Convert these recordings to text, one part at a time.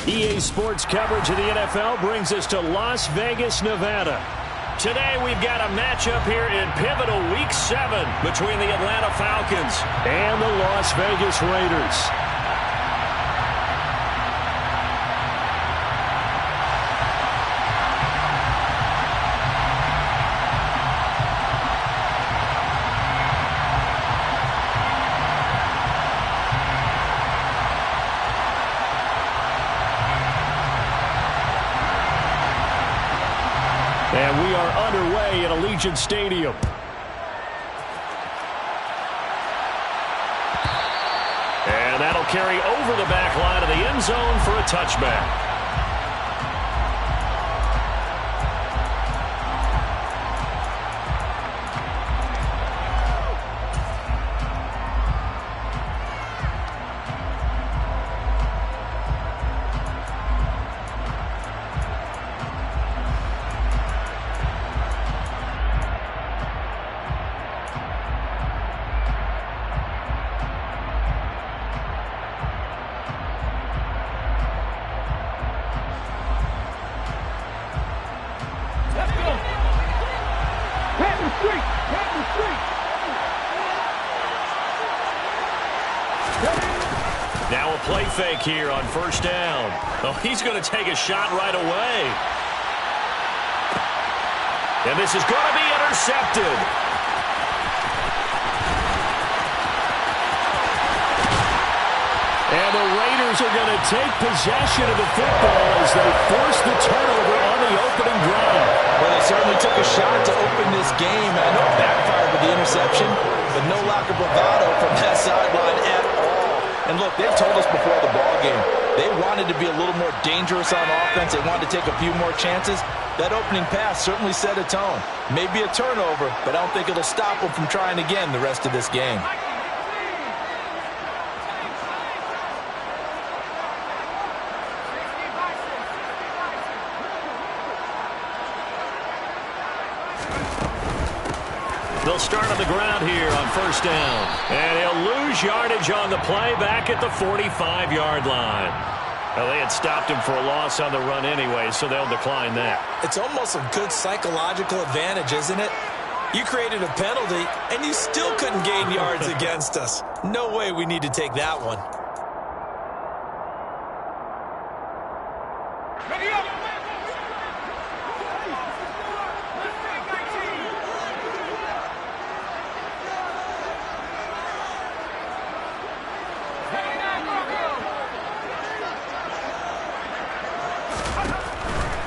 EA Sports coverage of the NFL brings us to Las Vegas, Nevada. Today we've got a matchup here in pivotal Week 7 between the Atlanta Falcons and the Las Vegas Raiders. And we are underway at Allegiant Stadium. And that'll carry over the back line of the end zone for a touchback. Now a play fake here on first down. Oh, he's going to take a shot right away. And this is going to be intercepted. And the Raiders are going to take possession of the football as they force the turnover on the opening drive. Well, they certainly took a shot to open this game. I know it backfired with the interception, but no lack of bravado from that sideline at all. And look, they've told us before the ball game, they wanted to be a little more dangerous on offense. They wanted to take a few more chances. That opening pass certainly set a tone. Maybe a turnover, but I don't think it'll stop them from trying again the rest of this game. They'll start on the ground here on first down. And he'll lose yardage on the play back at the 45-yard line. Well, they had stopped him for a loss on the run anyway, so they'll decline that. It's almost a good psychological advantage, isn't it? You created a penalty, and you still couldn't gain yards against us. No way we need to take that one.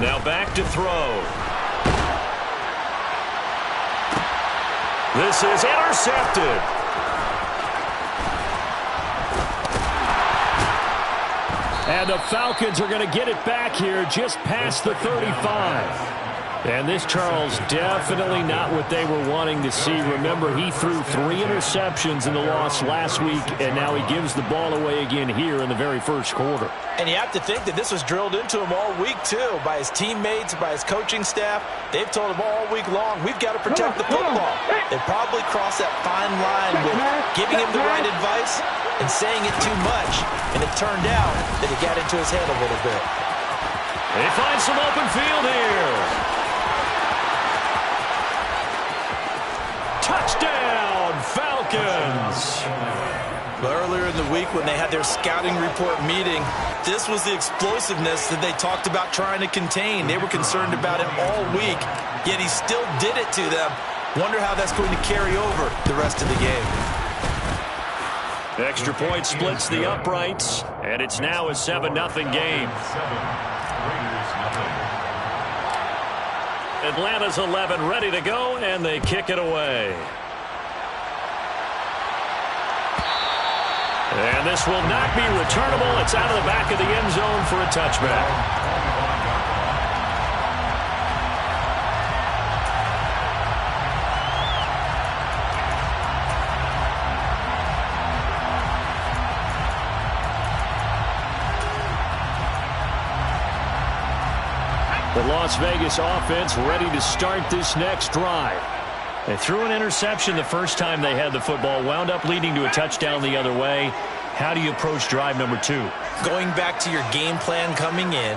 Now back to throw. This is intercepted. And the Falcons are going to get it back here just past the 35. And this, Charles, definitely not what they were wanting to see. Remember, he threw 3 interceptions in the loss last week, and now he gives the ball away again here in the very first quarter. And you have to think that this was drilled into him all week, too, by his teammates, by his coaching staff. They've told him all week long, we've got to protect the football. They probably crossed that fine line with giving him the right advice and saying it too much. And it turned out that it got into his head a little bit. They find some open field here. Touchdown, Falcons! But earlier in the week when they had their scouting report meeting, this was the explosiveness that they talked about trying to contain. They were concerned about it all week, yet he still did it to them. Wonder how that's going to carry over the rest of the game. Extra point splits the uprights, and it's now a 7-0 game. Atlanta's 11 ready to go, and they kick it away. And this will not be returnable. It's out of the back of the end zone for a touchback. The Las Vegas offense ready to start this next drive. They threw an interception the first time they had the football, wound up leading to a touchdown the other way. How do you approach drive number 2? Going back to your game plan coming in,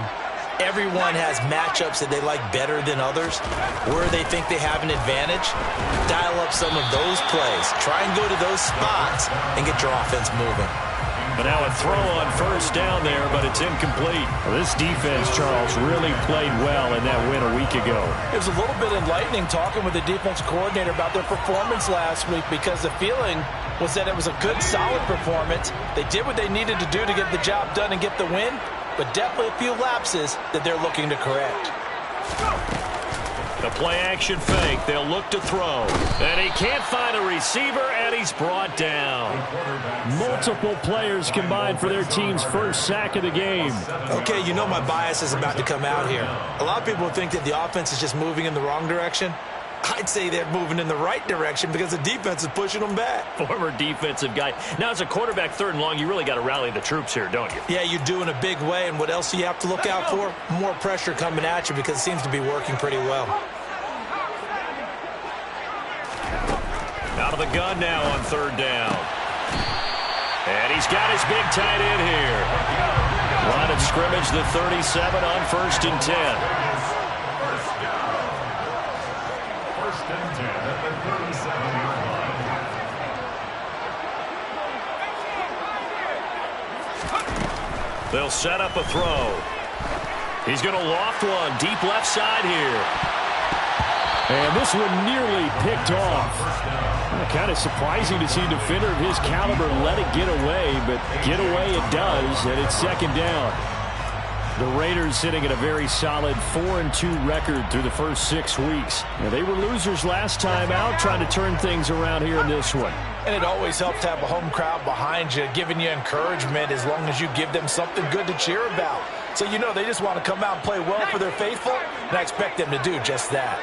everyone has matchups that they like better than others. Where they think they have an advantage, dial up some of those plays. Try and go to those spots and get your offense moving. But now a throw on first down there, but it's incomplete. Well, this defense, Charles, really played well in that win a week ago. It was a little bit enlightening talking with the defense coordinator about their performance last week, because the feeling was that it was a good, solid performance. They did what they needed to do to get the job done and get the win, but definitely a few lapses that they're looking to correct. The play-action fake. They'll look to throw. And he can't find a receiver, and he's brought down. Multiple players combined for their team's first sack of the game. Okay, you know my bias is about to come out here. A lot of people think that the offense is just moving in the wrong direction. I'd say they're moving in the right direction because the defense is pushing them back. Former defensive guy. Now, as a quarterback, 3rd and long, you really got to rally the troops here, don't you? Yeah, you do in a big way. And what else do you have to look out for? More pressure coming at you, because it seems to be working pretty well. Out of the gun now on 3rd down. And he's got his big tight end here. Line of scrimmage, the 37 on 1st and 10. They'll set up a throw. He's going to loft one deep left side here. And this one nearly picked off. Kind of surprising to see a defender of his caliber let it get away, but get away it does, and it's 2nd down. The Raiders sitting at a very solid 4-2 record through the first 6 weeks. Now, they were losers last time out, trying to turn things around here in this one. And it always helps to have a home crowd behind you, giving you encouragement as long as you give them something good to cheer about. So you know they just want to come out and play well for their faithful, and I expect them to do just that.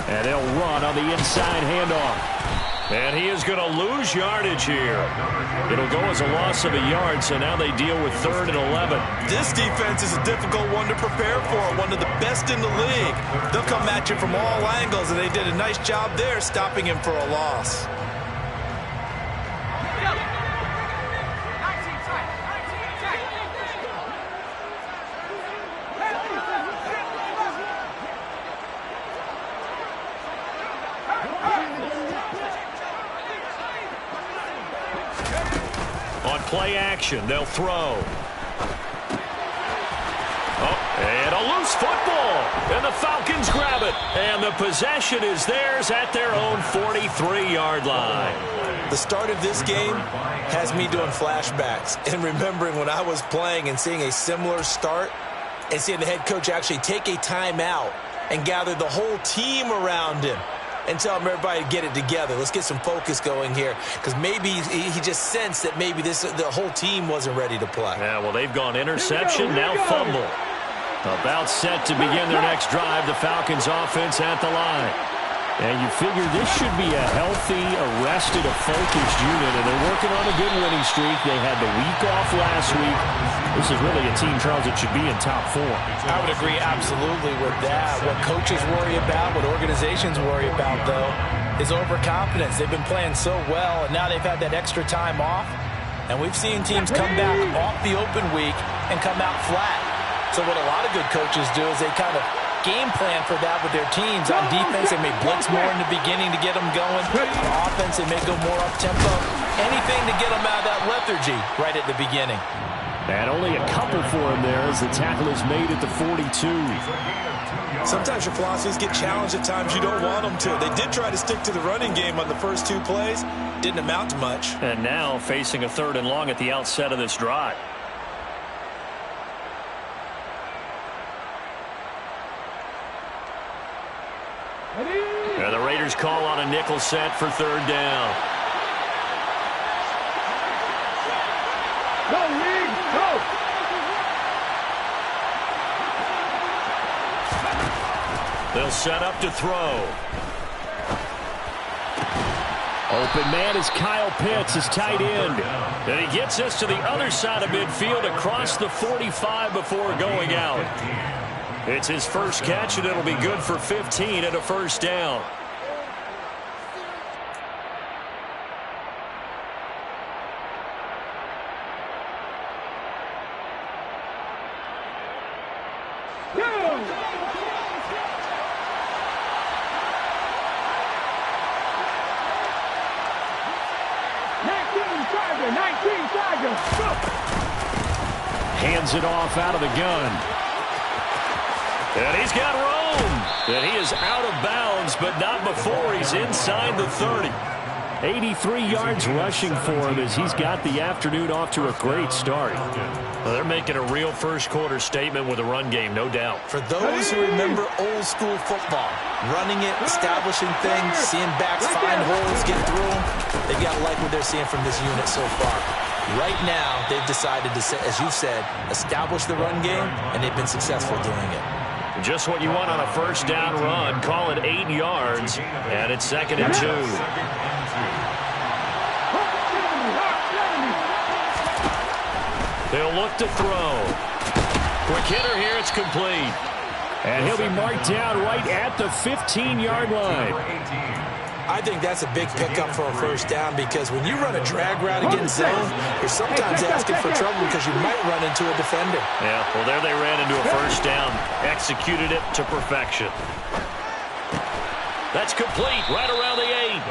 And they'll run on the inside handoff. And he is going to lose yardage here. It'll go as a loss of a yard, so now they deal with 3rd and 11. This defense is a difficult one to prepare for, one of the best in the league. They'll come at you from all angles, and they did a nice job there stopping him for a loss. Play action, they'll throw. Oh, and a loose football. And the Falcons grab it. And the possession is theirs at their own 43-yard line. The start of this game has me doing flashbacks and remembering when I was playing and seeing a similar start and seeing the head coach actually take a timeout and gather the whole team around him and tell him, everybody, to get it together. Let's get some focus going here, because maybe he just sensed that maybe the whole team wasn't ready to play. Yeah, well, they've gone interception, now fumble. About set to begin their next drive, the Falcons offense at the line. And you figure this should be a healthy, arrested, a focused unit, and they're working on a good winning streak. They had the week off last week. This is really a team, Charles, that should be in top 4. I would agree absolutely with that. What coaches worry about, what organizations worry about, though, is overconfidence. They've been playing so well, and now they've had that extra time off. And we've seen teams come back off the open week and come out flat. So what a lot of good coaches do is they kind of game plan for that with their teams. On defense, they may blitz more in the beginning to get them going. On offense, they may go more up-tempo. Anything to get them out of that lethargy right at the beginning. And only a couple for him there as the tackle is made at the 42. Sometimes your philosophies get challenged at times you don't want them to. They did try to stick to the running game on the first 2 plays. Didn't amount to much. And now facing a 3rd and long at the outset of this drive. And the Raiders call on a nickel set for 3rd down. Go, Reed, go! They'll set up to throw. Open man is Kyle Pitts, his tight end. And he gets us to the other side of midfield across the 45 before going out. It's his first catch, and it'll be good for 15 and a first down. Hands it off out of the gun. And he's got room. And he is out of bounds, but not before he's inside the 30. 83 yards rushing for him as he's got the afternoon off to a great start. Well, they're making a real first-quarter statement with a run game, no doubt. For those who remember old-school football, running it, establishing things, seeing backs find holes, get through them, they've got to like what they're seeing from this unit so far. Right now, they've decided to, as you said, establish the run game, and they've been successful doing it. Just what you want on a first down run. Call it 8 yards, and it's 2nd and 2. They'll look to throw. Quick hitter here, it's complete. And he'll be marked down right at the 15-yard line. I think that's a big pickup for a first down because when you run a drag route against zone, you're sometimes asking for trouble because you might run into a defender. Yeah, well, there they ran into a first down. Executed it to perfection. That's complete right around the 8.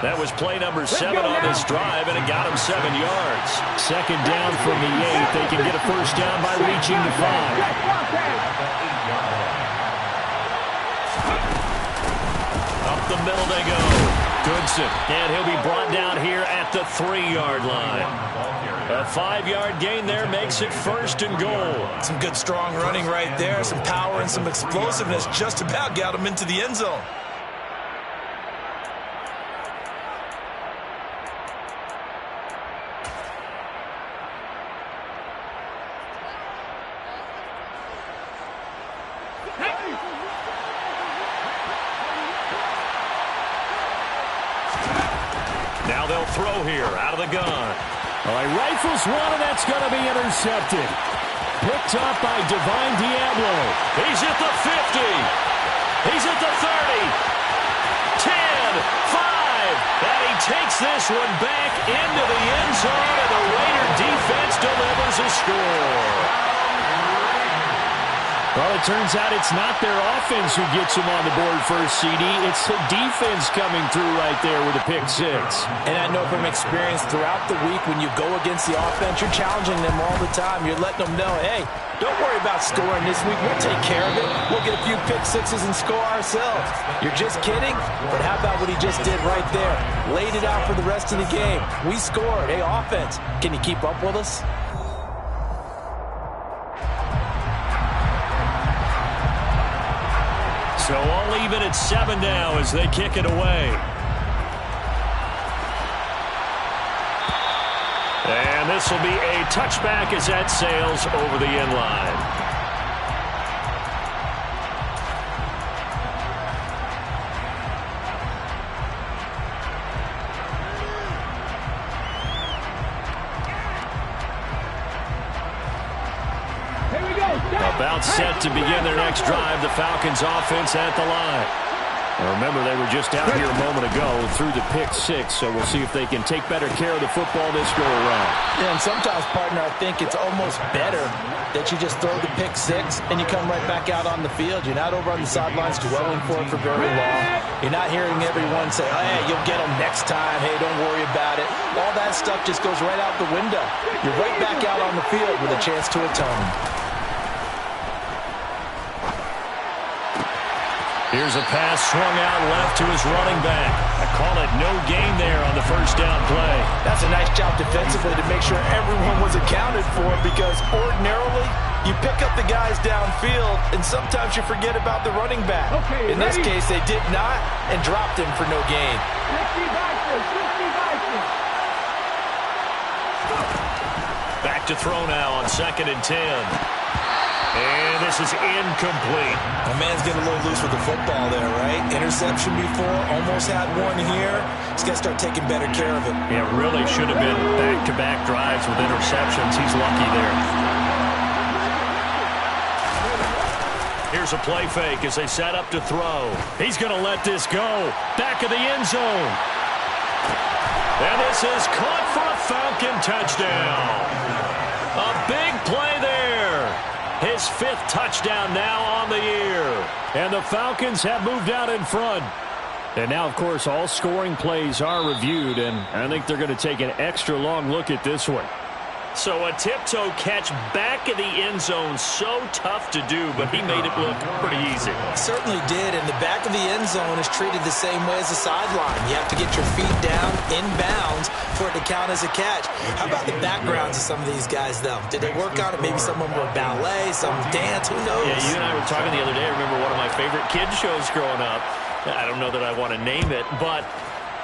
That was play number 7 on this drive, and it got him 7 yards. 2nd down from the 8. They can get a first down by reaching the 5. Up the middle they go. Goodson, and he'll be brought down here at the 3-yard line. A 5-yard gain there makes it 1st and goal. Some good strong running right there, some power and some explosiveness just about got him into the end zone. Now they'll throw here out of the gun. All right, rifles one, and that's going to be intercepted. Picked up by Divine Diablo. He's at the 50. He's at the 30. 10, 5. And he takes this one back into the end zone, and the Raider defense delivers a score. Well, it turns out it's not their offense who gets them on the board first, CD. It's the defense coming through right there with a pick 6. And I know from experience throughout the week when you go against the offense, you're challenging them all the time. You're letting them know, hey, don't worry about scoring this week. We'll take care of it. We'll get a few pick 6s and score ourselves. You're just kidding? But how about what he just did right there? Laid it out for the rest of the game. We scored. Hey, offense, can you keep up with us? So all even at 7 now as they kick it away. And this will be a touchback as that sails over the end line. About set to begin their next drive. The Falcons offense at the line. Now remember, they were just out here a moment ago through the pick 6, so we'll see if they can take better care of the football this go-around. Yeah, and sometimes, partner, I think it's almost better that you just throw the pick 6 and you come right back out on the field. You're not over on the sidelines dwelling for it for very long. You're not hearing everyone say, oh, hey, you'll get them next time. Hey, don't worry about it. All that stuff just goes right out the window. You're right back out on the field with a chance to atone. Here's a pass swung out left to his running back. I call it no gain there on the first down play. That's a nice job defensively to make sure everyone was accounted for, because ordinarily you pick up the guys downfield and sometimes you forget about the running back. In this case, they did not and dropped him for no gain. Back to throw now on 2nd and 10. And this is incomplete. My man's getting a little loose with the football there, right? Interception before, almost had one here. He's got to start taking better care of it. Yeah, really should have been back-to-back drives with interceptions. He's lucky there. Here's a play fake as they set up to throw. He's going to let this go. Back of the end zone. And this is caught for a Falcon touchdown. A big play there. His 5th touchdown now on the year. And the Falcons have moved out in front. And now, of course, all scoring plays are reviewed, and I think they're going to take an extra long look at this one. So a tiptoe catch back of the end zone, so tough to do, but he made it look pretty easy. Certainly did, and the back of the end zone is treated the same way as the sideline. You have to get your feet down in bounds for it to count as a catch. How about the backgrounds of some of these guys, though? Did they work on it? Maybe some of them were ballet, some dance, who knows? Yeah, you and I were talking the other day. I remember one of my favorite kids shows growing up. I don't know that I want to name it, but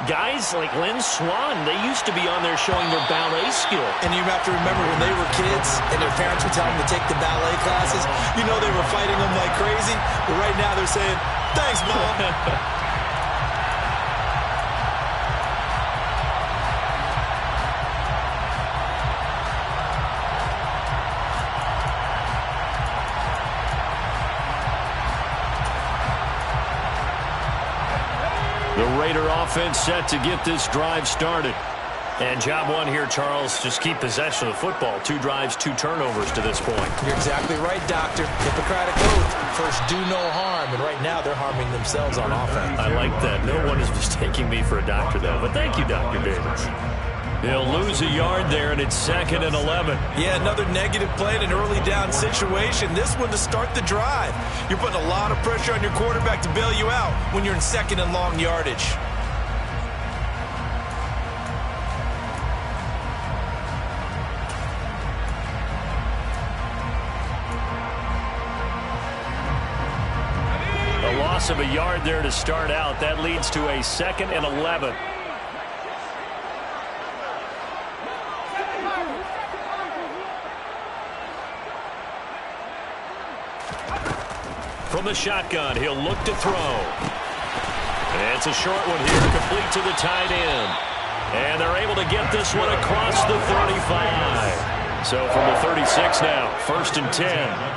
guys like Lynn Swan, they used to be on there showing their ballet skill. And you have to remember when they were kids and their parents would tell them to take the ballet classes, you know they were fighting them like crazy. But right now they're saying, thanks, Mom. The Raider offense set to get this drive started. And job one here, Charles, just keep possession of the football. 2 drives, 2 turnovers to this point. You're exactly right, Doctor. Hippocratic oath. First, do no harm. And right now, they're harming themselves on offense. I like that. No one is mistaking me for a doctor, though. But thank you, Dr. Davis. He'll lose a yard there, and it's 2nd and 11. Yeah, another negative play in an early down situation. This one to start the drive. You're putting a lot of pressure on your quarterback to bail you out when you're in 2nd and long yardage. A loss of a yard there to start out. That leads to a 2nd and 11. From the shotgun, he'll look to throw. And it's a short one here, complete to the tight end. And they're able to get this one across the 35. So from the 36 now, 1st and 10.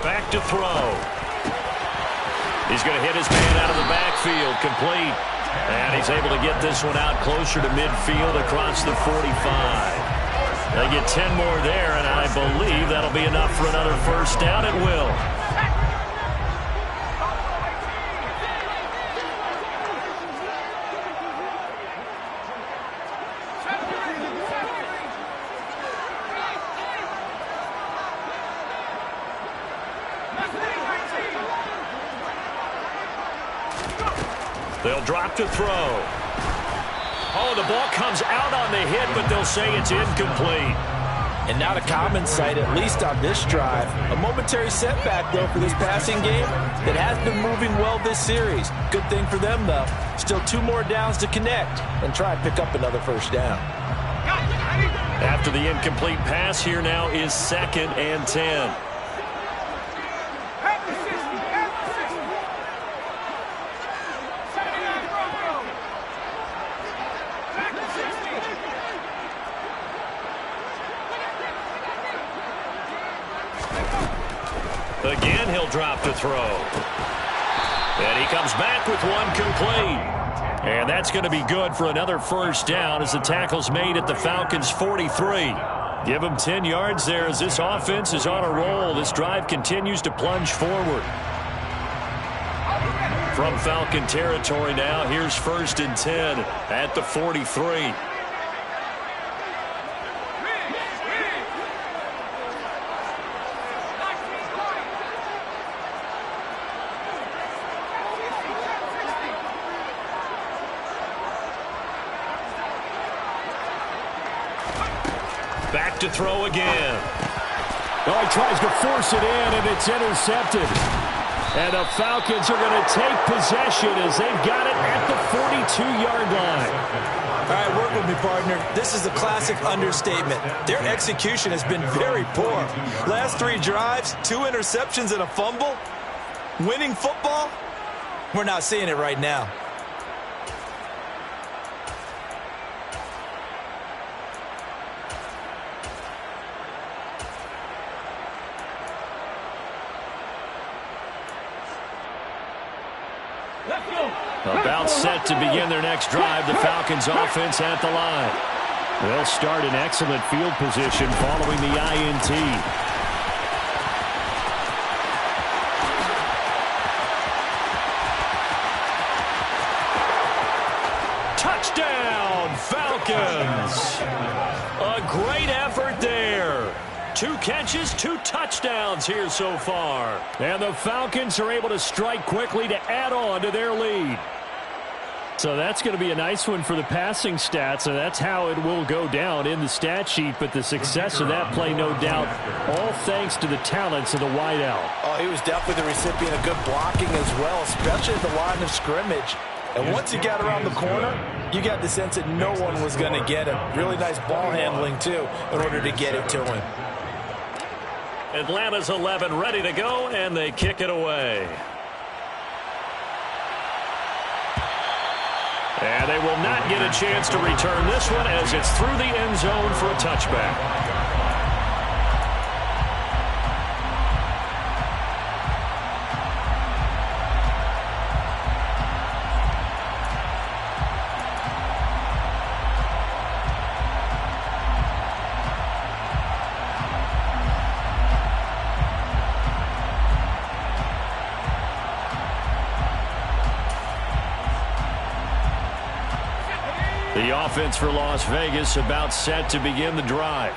Back to throw. He's going to hit his man out of the backfield, complete. And he's able to get this one out closer to midfield across the 45. They get 10 more there, and I believe that'll be enough for another 1st down. It will. They'll drop to throw. Oh, the ball comes out on the hit, but they'll say it's incomplete. And not a common sight, at least on this drive. A momentary setback, though, for this passing game that has been moving well this series. Good thing for them, though. Still 2 more downs to connect and try and pick up another 1st down. After the incomplete pass, here now is 2nd and 10. Again, he'll drop to throw. And he comes back with one complete. And that's going to be good for another 1st down as the tackle's made at the Falcons' 43. Give them 10 yards there as this offense is on a roll. This drive continues to plunge forward. From Falcon territory now, here's 1st and 10 at the 43. Back to throw again. Oh, he tries to force it in, and it's intercepted. And the Falcons are going to take possession as they've got it at the 2-yard line. All right, work with me, partner. This is a classic understatement. Their execution has been very poor. Last 3 drives, 2 interceptions and a fumble. Winning football? We're not seeing it right now. About set to begin their next drive, the Falcons offense at the line. They'll start in excellent field position following the INT. Touchdown, Falcons! A great effort there. 2 catches, 2 touchdowns here so far. And the Falcons are able to strike quickly to add on to their lead. So that's going to be a nice one for the passing stats, and that's how it will go down in the stat sheet. But the success of that play, no doubt, all thanks to the talents of the wideout. Oh, he was definitely the recipient of good blocking as well, especially at the line of scrimmage. And once he got around the corner, you got the sense that no one was going to get him. Really nice ball handling, too, in order to get it to him. Atlanta's 11 ready to go, and they kick it away. And they will not get a chance to return this one as it's through the end zone for a touchback. The offense for Las Vegas about set to begin the drive.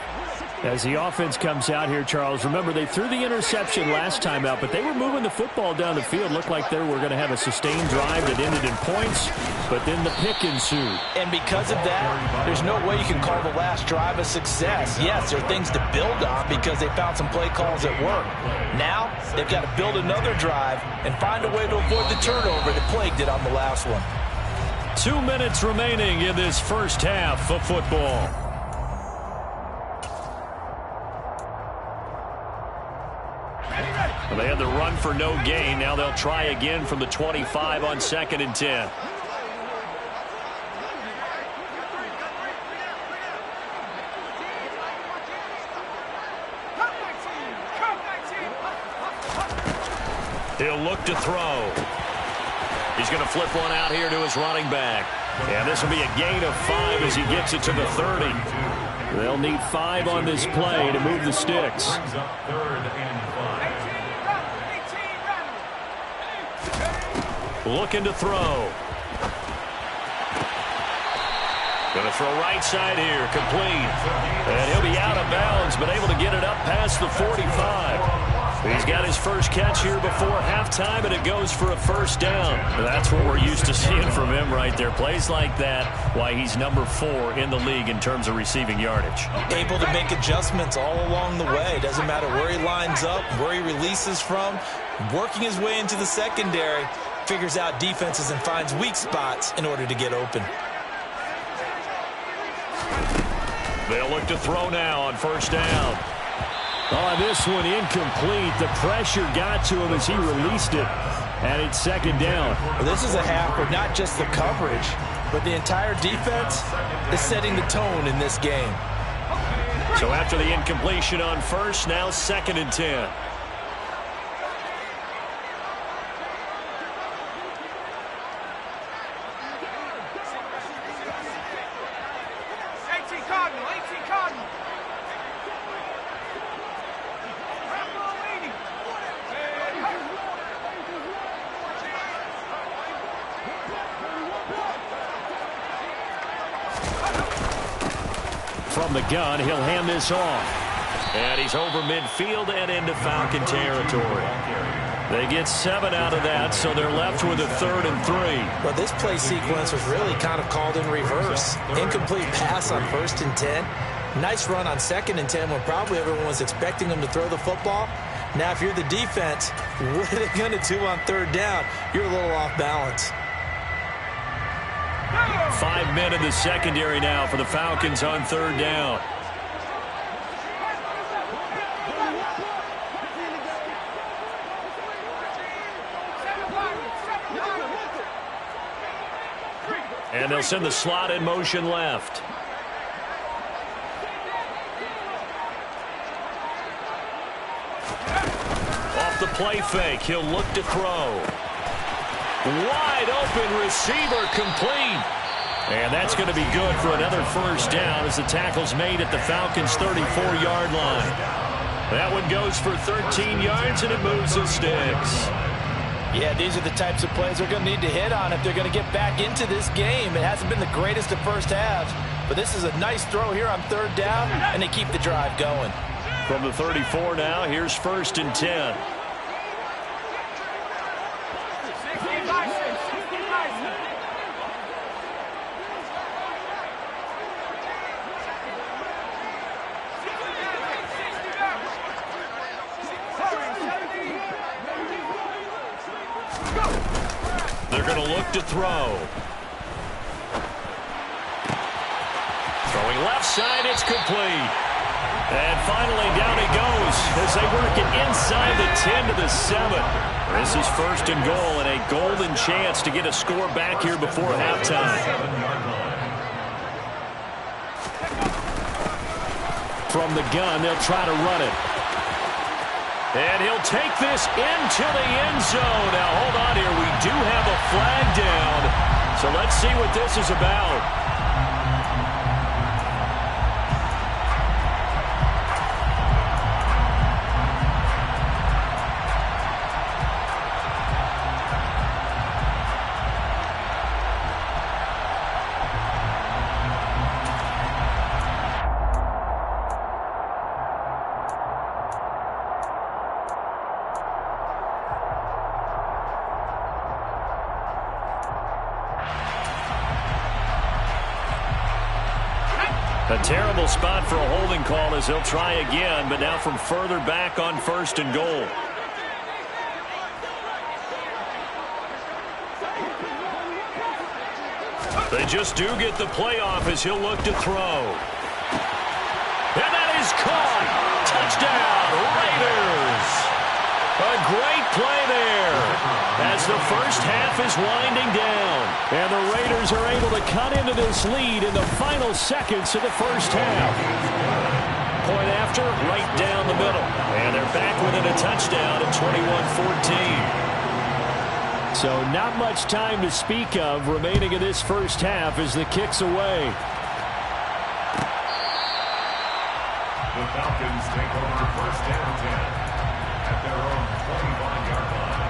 As the offense comes out here, Charles, remember they threw the interception last time out, but they were moving the football down the field. Looked like they were going to have a sustained drive that ended in points, but then the pick ensued. And because of that, there's no way you can call the last drive a success. Yes, there are things to build on because they found some play calls that work. Now, they've got to build another drive and find a way to avoid the turnover that plagued it on the last one. 2 minutes remaining in this first half of football. Well, they had the run for no gain. Now they'll try again from the 25 on 2nd and 10. He'll look to throw. He's going to flip one out here to his running back. And this will be a gain of 5 as he gets it to the 30. They'll need 5 on this play to move the sticks. Looking to throw. Going to throw right side here, complete. And he'll be out of bounds, but able to get it up past the 45. He's got his first catch here before halftime, and it goes for a first down. That's what we're used to seeing from him right there. Plays like that, why he's number 4 in the league in terms of receiving yardage. Able to make adjustments all along the way. Doesn't matter where he lines up, where he releases from. Working his way into the secondary, figures out defenses and finds weak spots in order to get open. They'll look to throw now on first down. Oh, this one incomplete. The pressure got to him as he released it, and it's 2nd down. Well, this is a half where not just the coverage, but the entire defense is setting the tone in this game. So after the incompletion on first, now 2nd and 10. From the gun, he'll hand this off. And he's over midfield and into Falcon territory. They get 7 out of that, so they're left with a 3rd and 3. Well, this play sequence was really kind of called in reverse. Incomplete pass on 1st and 10. Nice run on 2nd and 10 when probably everyone was expecting him to throw the football. Now, if you're the defense, what are they going to do on 3rd down? You're a little off balance. 5 men in the secondary now for the Falcons on third down. And they'll send the slot in motion left. Off the play fake, he'll look to throw. Wide open receiver, complete. And that's going to be good for another first down as the tackle's made at the Falcons' 34-yard line. That one goes for 13 yards, and it moves the sticks. Yeah, these are the types of plays they're going to need to hit on if they're going to get back into this game. It hasn't been the greatest of first halves, but this is a nice throw here on third down, and they keep the drive going. From the 34 now, here's 1st and 10. They're going to look to throw. Throwing left side, it's complete. And finally, down he goes as they work it inside the 10 to the 7. This is 1st and goal and a golden chance to get a score back here before halftime. From the gun, they'll try to run it. And he'll take this into the end zone. Now, hold on here. We do have a flag down. So let's see what this is about. A terrible spot for a holding call as he'll try again, but now from further back on 1st and goal. They just do get the playoff as he'll look to throw. And that is caught. Touchdown, Raiders. A great play there as the first half is winding down. And the Raiders are able to cut into this lead in the final seconds of the first half. Point after, right down the middle. And they're back within a touchdown at 21-14. So not much time to speak of remaining in this first half as the kick's away. The Falcons take over 1st and 10 at their own 25-yard line.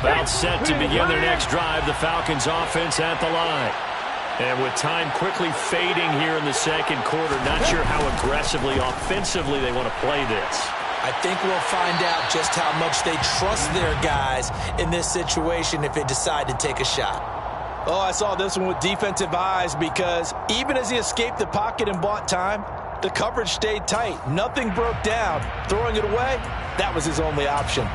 About set to begin their next drive, the Falcons offense at the line. And with time quickly fading here in the second quarter, not sure how aggressively, offensively they want to play this. I think we'll find out just how much they trust their guys in this situation if they decide to take a shot. Oh, I saw this one with defensive eyes because even as he escaped the pocket and bought time, the coverage stayed tight. Nothing broke down. Throwing it away, that was his only option.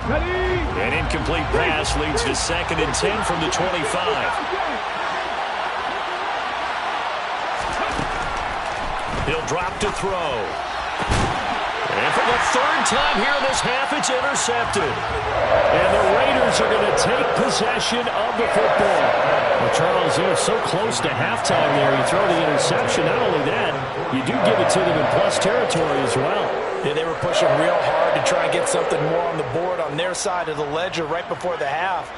An incomplete pass leads to 2nd and 10 from the 25. He'll drop to throw. And for the 3rd time here in this half, it's intercepted. And the Raiders are going to take possession of the football. Well, Charles, they're so close to halftime there. You throw the interception. Not only that, you do give it to them in plus territory as well. Yeah, they were pushing real hard to try and get something more on the board on their side of the ledger right before the half.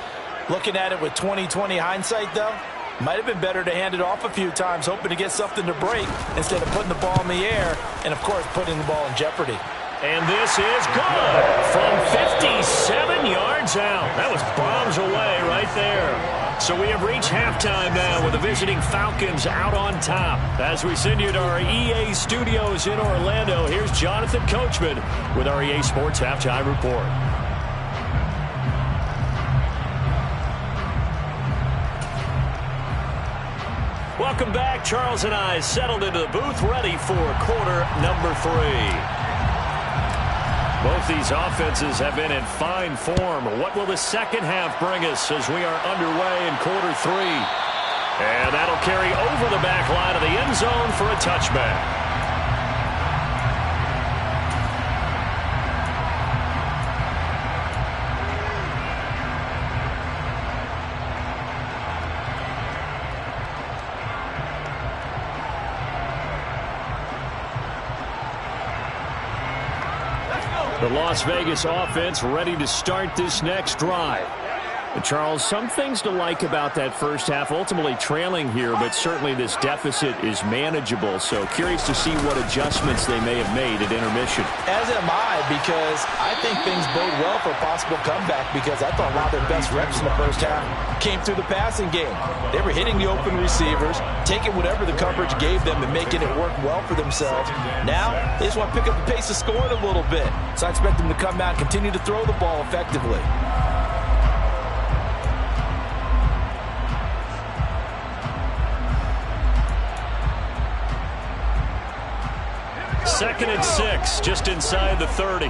Looking at it with 20/20 hindsight, though, might have been better to hand it off a few times, hoping to get something to break instead of putting the ball in the air and, of course, putting the ball in jeopardy. And this is good from 57 yards out. That was bombs away right there. So we have reached halftime now with the visiting Falcons out on top. As we send you to our EA studios in Orlando, here's Jonathan Coachman with our EA Sports Halftime Report. Welcome back. Charles and I settled into the booth, ready for quarter number 3. Both these offenses have been in fine form. What will the second half bring us as we are underway in quarter 3? And that'll carry over the back line of the end zone for a touchback. The Las Vegas offense ready to start this next drive. And Charles, some things to like about that first half. Ultimately trailing here, but certainly this deficit is manageable. So curious to see what adjustments they may have made at intermission. As am I, because I think things bode well for a possible comeback, because I thought a lot of their best reps in the first half came through the passing game. They were hitting the open receivers, taking whatever the coverage gave them and making it work well for themselves. Now, they just want to pick up the pace of scoring a little bit. So I expect them to come out and continue to throw the ball effectively. Second and 6, just inside the 30.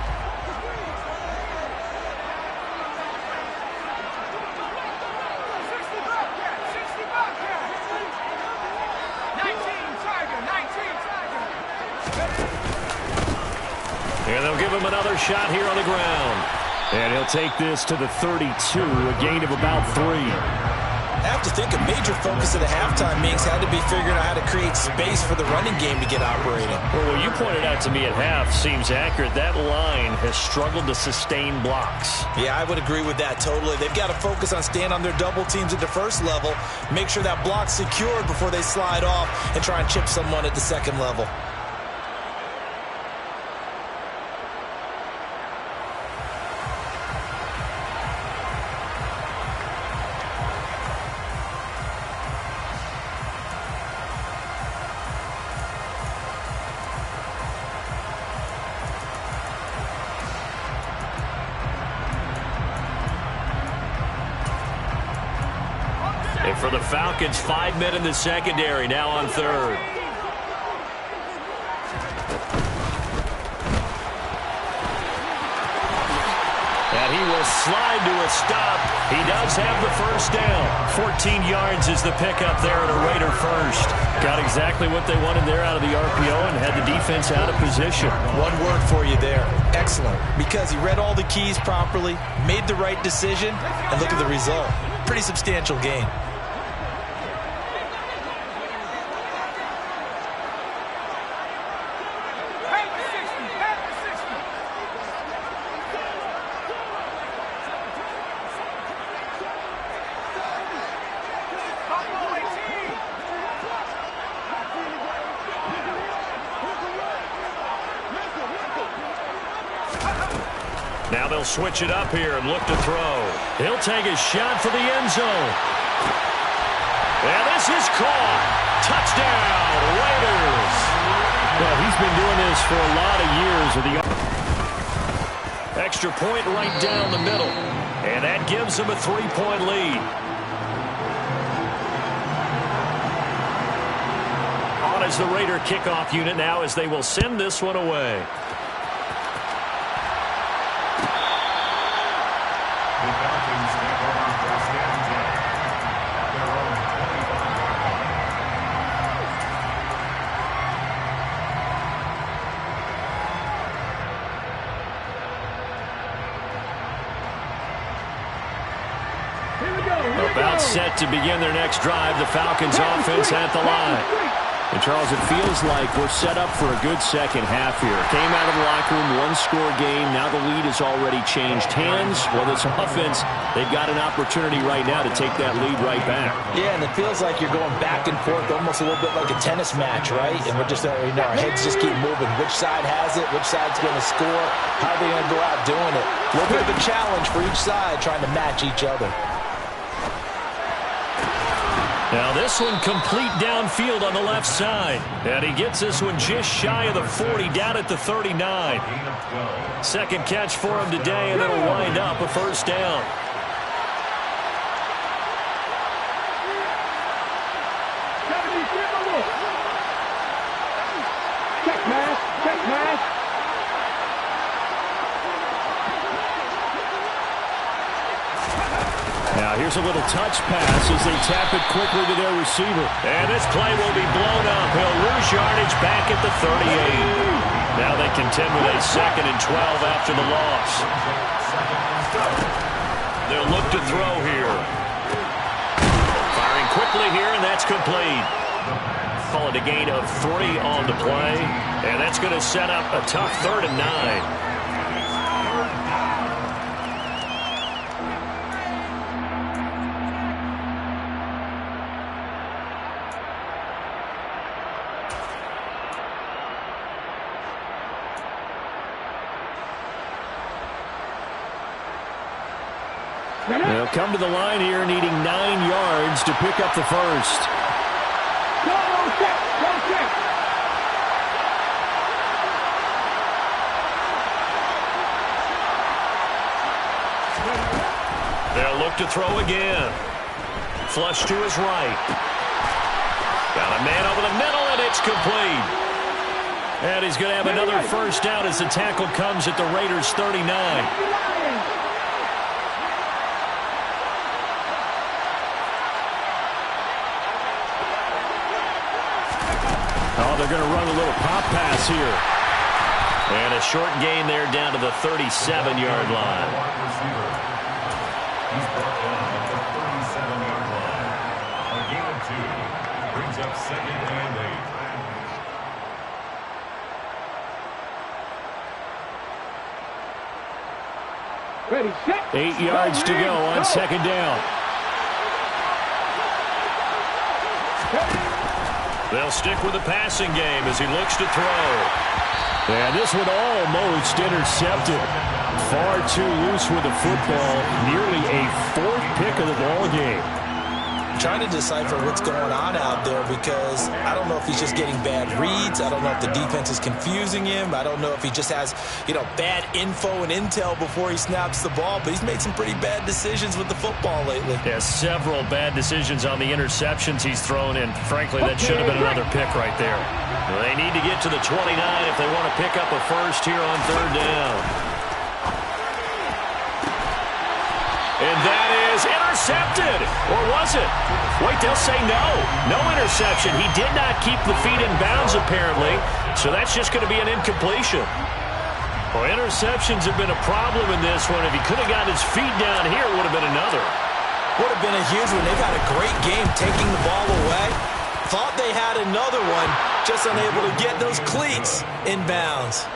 And they'll give him another shot here on the ground. And he'll take this to the 32, a gain of about 3. I have to think a major focus of the halftime meetings had to be figuring out how to create space for the running game to get operating. Well, what you pointed out to me at half seems accurate. That line has struggled to sustain blocks. Yeah, I would agree with that totally. They've got to focus on staying on their double teams at the first level, make sure that block's secured before they slide off and try and chip someone at the second level. And for the Falcons, 5 men in the secondary, now on third. And he will slide to a stop. He does have the first down. 14 yards is the pickup there at a Raider first. Got exactly what they wanted there out of the RPO and had the defense out of position. One word for you there. Excellent. Because he read all the keys properly, made the right decision, and look at the result. Pretty substantial gain. Now they'll switch it up here and look to throw. He'll take a shot for the end zone. And this is caught. Touchdown, Raiders. Well, he's been doing this for a lot of years with the extra point right down the middle. And that gives them a 3-point lead. On as the Raider kickoff unit now as they will send this one away. About set to begin their next drive, the Falcons offense at the line. And Charles, it feels like we're set up for a good second half here. Came out of the locker room, one-score game. Now the lead has already changed hands. Well, this offense, they've got an opportunity right now to take that lead right back. Yeah, and it feels like you're going back and forth, almost a little bit like a tennis match, right? And we're just, our heads just keep moving. Which side has it? Which side's going to score? How are they going to go out doing it? A little bit of a challenge for each side, trying to match each other. Now this one complete downfield on the left side. And he gets this one just shy of the 40, down at the 39. Second catch for him today, and it'll wind up a first down. Now here's a little touch pass as they tap it quickly to their receiver. And this play will be blown up. He'll lose yardage back at the 38. Now they contend with a 2nd and 12 after the loss. They'll look to throw here. Firing quickly here, and that's complete. Call it a gain of 3 on the play. And that's going to set up a tough 3rd and 9. They'll come to the line here needing 9 yards to pick up the first. They'll look to throw again. Flush to his right. Got a man over the middle, and it's complete. And he's going to have another first down as the tackle comes at the Raiders' 39. They're going to run a little pop pass here. And a short gain there down to the 37-yard line. He's brought down at the 37-yard line. A gain of 2 brings up 2nd and 8. 8 yards to go on 2nd down. They'll stick with the passing game as he looks to throw. And this one almost intercepted. Far too loose with the football. Nearly a 4th pick of the ball game. Trying to decipher what's going on out there because I don't know if he's just getting bad reads. I don't know if the defense is confusing him. I don't know if he just has, bad info and intel before he snaps the ball. But he's made some pretty bad decisions with the football lately. Yeah, several bad decisions on the interceptions he's thrown in. Frankly, that should have been another pick right there. They need to get to the 29 if they want to pick up a first here on 3rd down. And that is intercepted. Or was it? Wait, they'll say no. No interception. He did not keep the feet in bounds, apparently. So that's just going to be an incompletion. Well, interceptions have been a problem in this one. If he could have got his feet down here, it would have been another. Would have been a huge one. They've had a great game taking the ball away. Thought they had another one, just unable to get those cleats in bounds.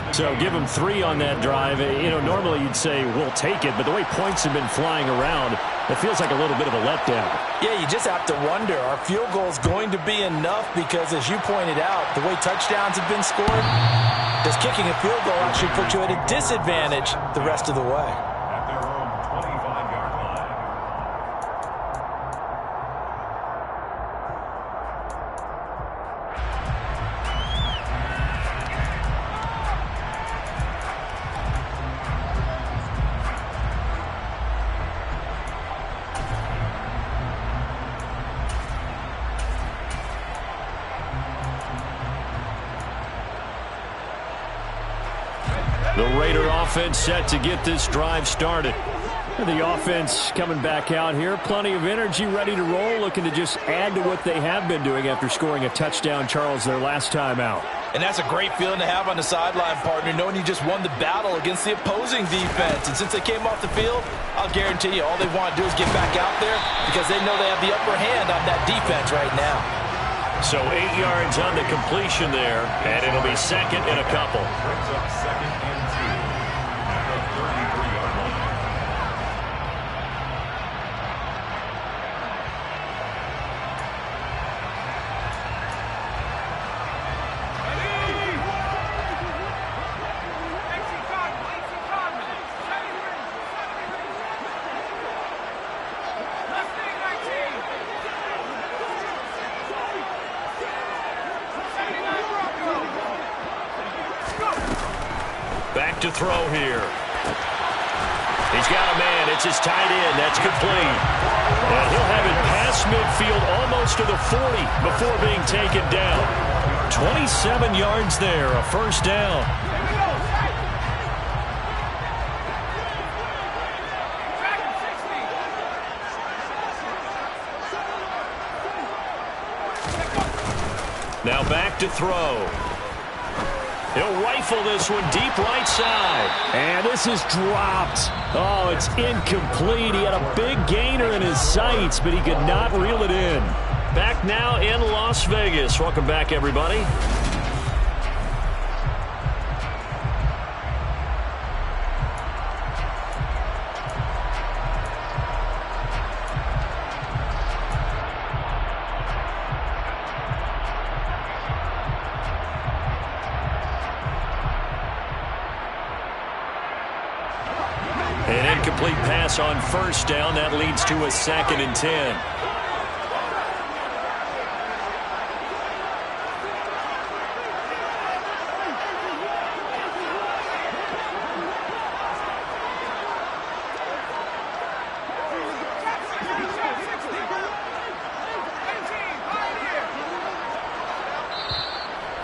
So give him 3 on that drive. Normally you'd say we'll take it, but the way points have been flying around, it feels like a little bit of a letdown. Yeah, you just have to wonder, are field goals going to be enough? Because as you pointed out, the way touchdowns have been scored, does kicking a field goal actually put you at a disadvantage the rest of the way? At their own 25-yard line. The Raider offense set to get this drive started. The offense coming back out here. Plenty of energy, ready to roll, looking to just add to what they have been doing after scoring a touchdown, Charles, their last time out. And that's a great feeling to have on the sideline, partner, knowing you just won the battle against the opposing defense. And since they came off the field, I'll guarantee you all they want to do is get back out there because they know they have the upper hand on that defense right now. So 8 yards on the completion there, and it'll be 2nd and a couple. Brings up 2nd and 2 at the 33-yard line. back to throw here. He's got a man. It's his tight end. That's complete. And he'll have it past midfield almost to the 40 before being taken down. 27 yards there, a first down. Now back to throw. He'll rifle this one deep right side. And this is dropped. Oh, it's incomplete. He had a big gainer in his sights, but he could not reel it in. Back now in Las Vegas. Welcome back, everybody. An incomplete pass on first down. That leads to a 2nd and 10.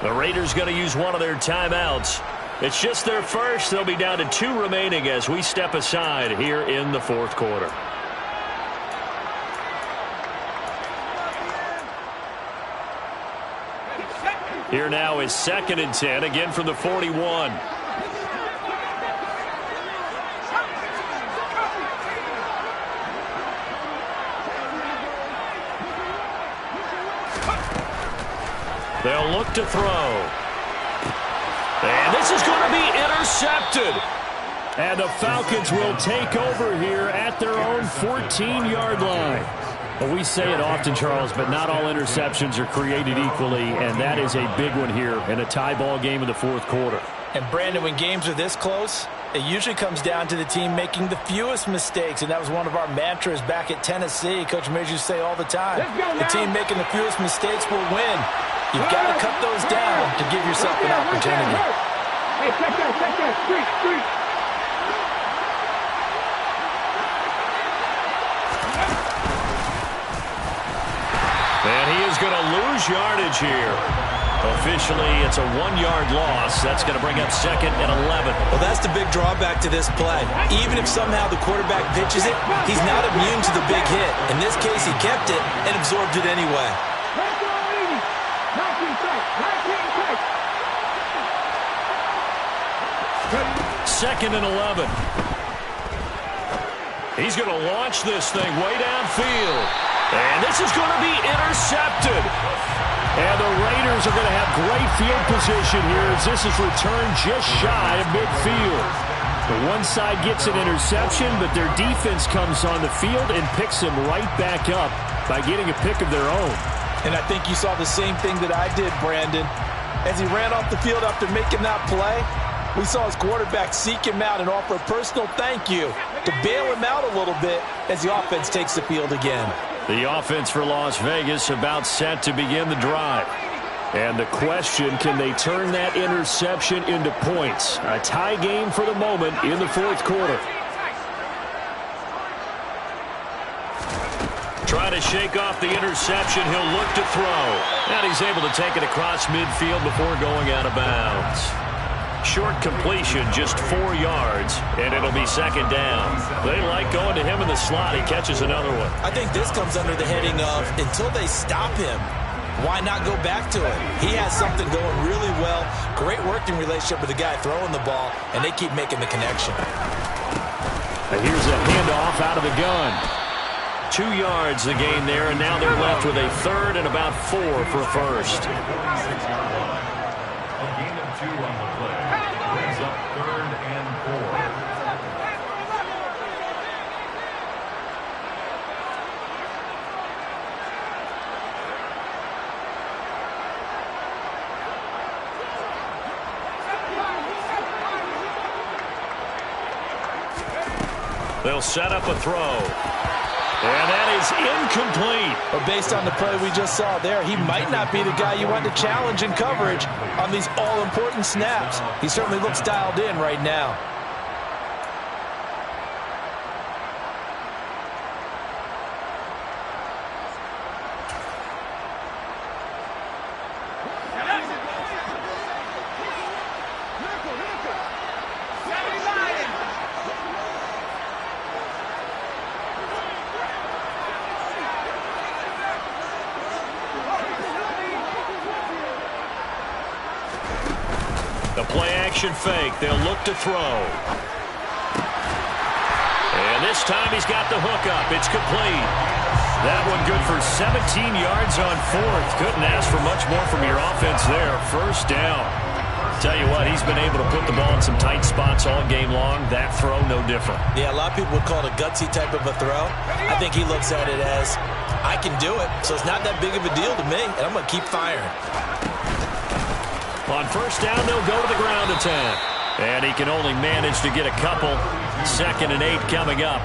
The Raiders going to use one of their timeouts. It's just their first. They'll be down to 2 remaining as we step aside here in the 4th quarter. Here now is 2nd and 10, again from the 41. They'll look to throw. And this is going to be intercepted. And the Falcons will take over here at their own 14-yard line. Well, we say it often, Charles, but not all interceptions are created equally, and that is a big one here in a tie ball game in the 4th quarter. And, Brandon, when games are this close, it usually comes down to the team making the fewest mistakes, and that was one of our mantras back at Tennessee. Coach Major used to say all the time, the team making the fewest mistakes will win. You've got to cut those down to give yourself an opportunity. Hey, check that, street. And he is going to lose yardage here. Officially, it's a 1-yard loss. That's going to bring up 2nd and 11. Well, that's the big drawback to this play. Even if somehow the quarterback pitches it, he's not immune to the big hit. In this case, he kept it and absorbed it anyway. 2nd and 11. He's going to launch this thing way downfield. And this is going to be intercepted. And the Raiders are going to have great field position here as this is returned just shy of midfield. The one side gets an interception, but their defense comes on the field and picks them right back up by getting a pick of their own. And I think you saw the same thing that I did, Brandon. As he ran off the field after making that play, we saw his quarterback seek him out and offer a personal thank you to bail him out a little bit as the offense takes the field again. The offense for Las Vegas about set to begin the drive. And the question, can they turn that interception into points? A tie game for the moment in the 4th quarter. Try to shake off the interception. He'll look to throw. And he's able to take it across midfield before going out of bounds. Short completion, just 4 yards, and it'll be 2nd down. They like going to him in the slot. He catches another one. I think this comes under the heading of, until they stop him, why not go back to it? He has something going really well. Great working relationship with the guy throwing the ball, and they keep making the connection. And here's a handoff out of the gun. 2 yards the gain there, and now they're left with a 3rd and about 4 for a first. A gain of 2 on the play. Brings up 3rd and 4. They'll set up a throw. And that is incomplete. But based on the play we just saw there, he might not be the guy you want to challenge in coverage on these all-important snaps. He certainly looks dialed in right now. The play-action fake. They'll look to throw. And this time he's got the hook up. It's complete. That one good for 17 yards on fourth. Couldn't ask for much more from your offense there. First down. Tell you what, he's been able to put the ball in some tight spots all game long. That throw, no different. Yeah, a lot of people would call it a gutsy type of a throw. I think he looks at it as, I can do it, so it's not that big of a deal to me, and I'm going to keep firing. On first down, they'll go to the ground attack. And he can only manage to get a couple. 2nd and 8 coming up.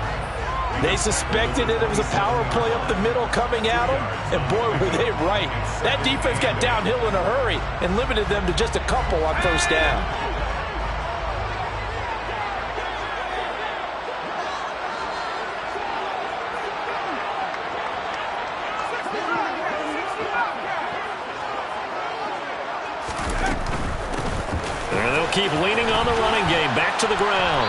They suspected it was a power play up the middle coming at them, and boy, were they right. That defense got downhill in a hurry and limited them to just a couple on first down. And they'll keep leaning on the running game. Back to the ground.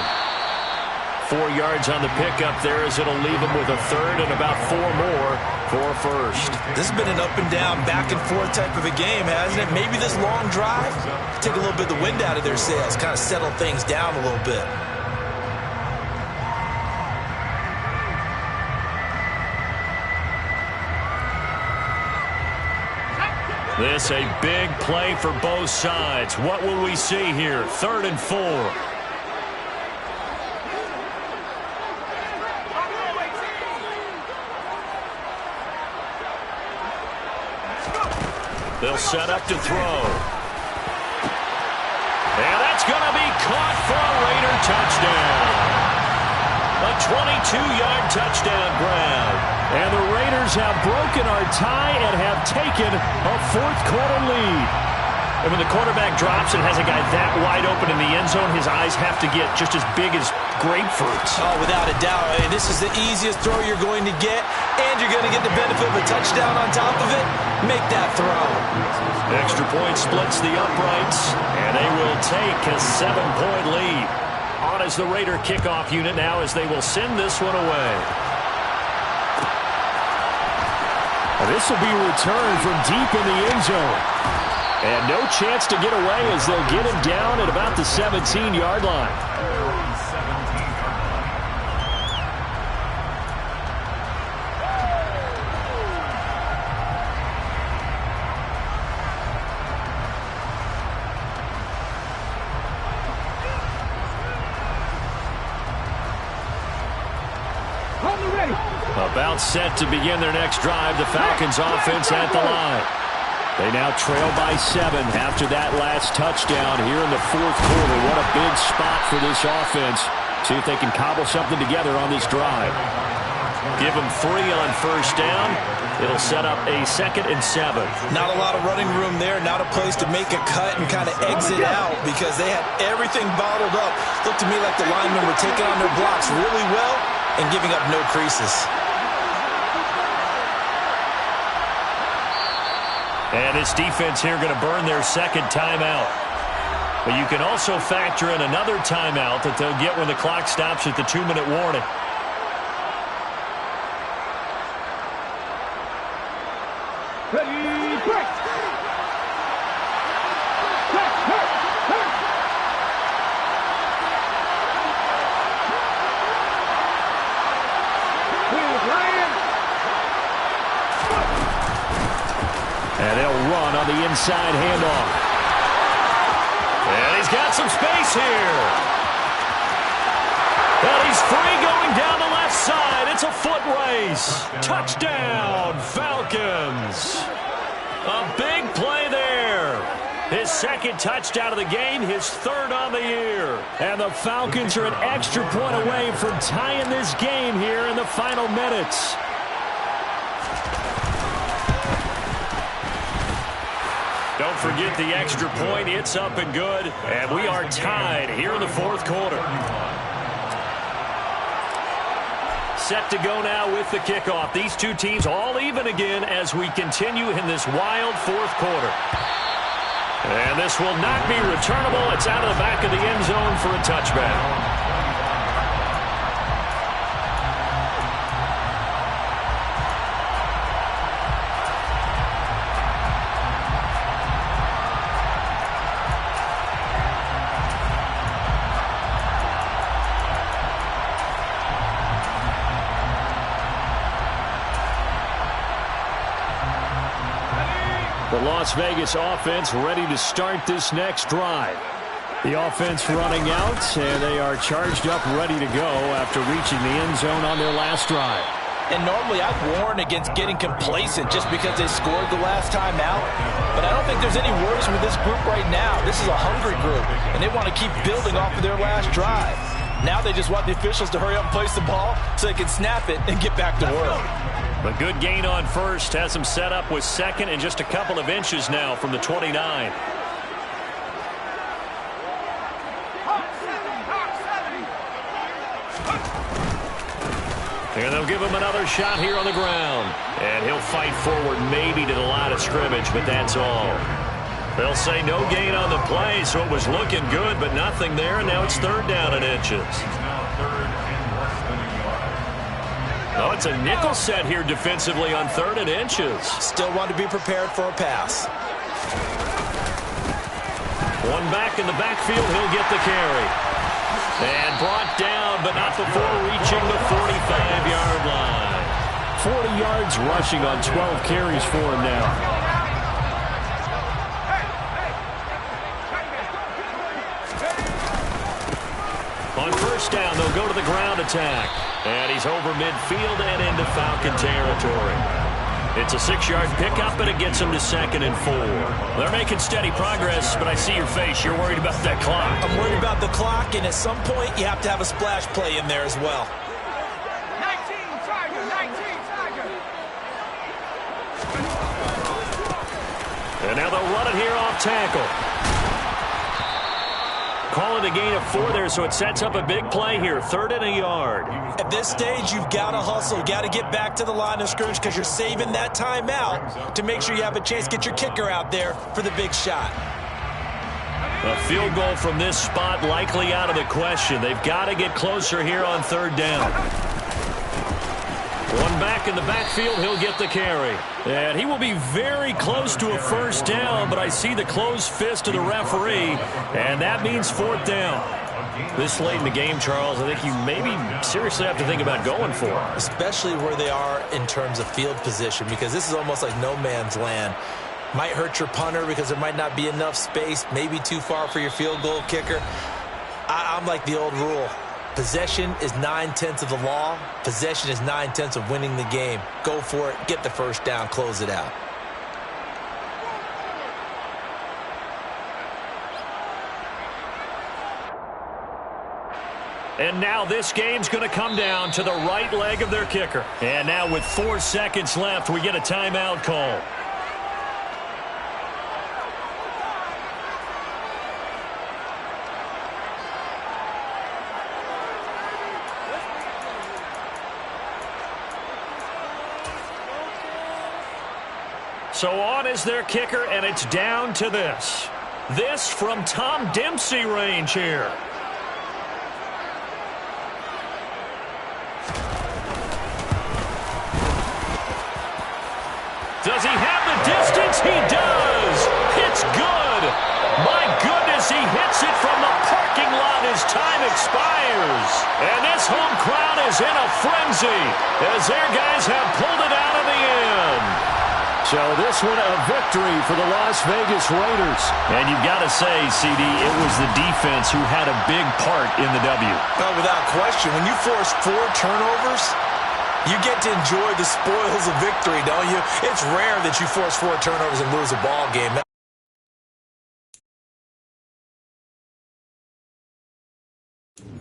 4 yards on the pickup there as it'll leave them with a third and about 4 more for first. This has been an up and down, back and forth type of a game, hasn't it? Maybe this long drive, take a little bit of the wind out of their sails, kind of settle things down a little bit. This a big play for both sides. What will we see here? 3rd and 4. They'll set up to throw. And that's going to be caught for a Raider touchdown. A 22-yard touchdown grab. And the Raiders have broken our tie and have taken a 4th quarter lead. And when the quarterback drops and has a guy that wide open in the end zone, his eyes have to get just as big as grapefruits. Oh, without a doubt. I mean, this is the easiest throw you're going to get, and you're going to get the benefit of a touchdown on top of it. Make that throw. Extra point splits the uprights, and they will take a 7-point lead. On as the Raider kickoff unit now as they will send this one away. This will be returned from deep in the end zone. And no chance to get away as they'll get him down at about the 17-yard line. About set to begin their next drive. The Falcons offense at the line. They now trail by 7 after that last touchdown here in the 4th quarter. What a big spot for this offense. See if they can cobble something together on this drive. Give them 3 on first down. It'll set up a 2nd and 7. Not a lot of running room there. Not a place to make a cut and kind of exit out because they had everything bottled up. Looked to me like the linemen were taking on their blocks really well and giving up no creases. And this defense here going to burn their 2nd timeout. But you can also factor in another timeout that they'll get when the clock stops at the 2-minute warning. Ready, break! And they'll run on the inside handoff. And he's got some space here. And he's free going down the left side. It's a foot race. Touchdown, Falcons. A big play there. His second touchdown of the game, his third on the year. And the Falcons are an extra point away from tying this game here in the final minutes. Don't forget the extra point. It's up and good. And we are tied here in the fourth quarter. Set to go now with the kickoff. These two teams all even again as we continue in this wild fourth quarter. And this will not be returnable. It's out of the back of the end zone for a touchback. The Las Vegas offense ready to start this next drive. The offense running out, and they are charged up, ready to go after reaching the end zone on their last drive. And normally I'd warn against getting complacent just because they scored the last time out. But I don't think there's any worries with this group right now. This is a hungry group, and they want to keep building off of their last drive. Now they just want the officials to hurry up and place the ball so they can snap it and get back to work. A good gain on first has him set up with second and just a couple of inches now from the 29. And they'll give him another shot here on the ground. And he'll fight forward maybe to the line of scrimmage, but that's all. They'll say no gain on the play, so it was looking good, but nothing there, and now it's third down and inches. Oh, it's a nickel set here defensively on third and inches. Still want to be prepared for a pass. One back in the backfield, he'll get the carry. And brought down, but not before reaching the 45-yard line. 40 yards rushing on 12 carries for him now. On first down, they'll go to the ground attack. And he's over midfield and into Falcon territory. It's a 6-yard pickup, and it gets him to 2nd and 4. They're making steady progress, but I see your face. You're worried about that clock. I'm worried about the clock, and at some point, you have to have a splash play in there as well. 19 Tiger, 19 Tiger. And now they'll run it here off tackle. Call it a gain of 4 there, so it sets up a big play here. 3rd and a yard. At this stage, you've got to hustle. You've got to get back to the line of scrimmage because you're saving that timeout to make sure you have a chance to get your kicker out there for the big shot. A field goal from this spot likely out of the question. They've got to get closer here on 3rd down. One back in the backfield, he'll get the carry. And he will be very close to a first down, but I see the closed fist of the referee, and that means 4th down. This late in the game, Charles, I think you maybe seriously have to think about going for it. Especially where they are in terms of field position, because this is almost like no man's land. Might hurt your punter because there might not be enough space, maybe too far for your field goal kicker. I'm like the old rule. Possession is 9/10 of the law. Possession is 9/10 of winning the game. Go for it. Get the first down. Close it out. And now this game's going to come down to the right leg of their kicker. And now with 4 seconds left, we get a timeout call. So on is their kicker, and it's down to this. This from Tom Dempsey range here. Does he have the distance? He does. It's good. My goodness, he hits it from the parking lot as time expires. And this home crowd is in a frenzy as their guys have pulled it out of the end. So this one a victory for the Las Vegas Raiders. And you've got to say, CD, it was the defense who had a big part in the W. Oh, without question. When you force 4 turnovers, you get to enjoy the spoils of victory, don't you? It's rare that you force 4 turnovers and lose a ball game.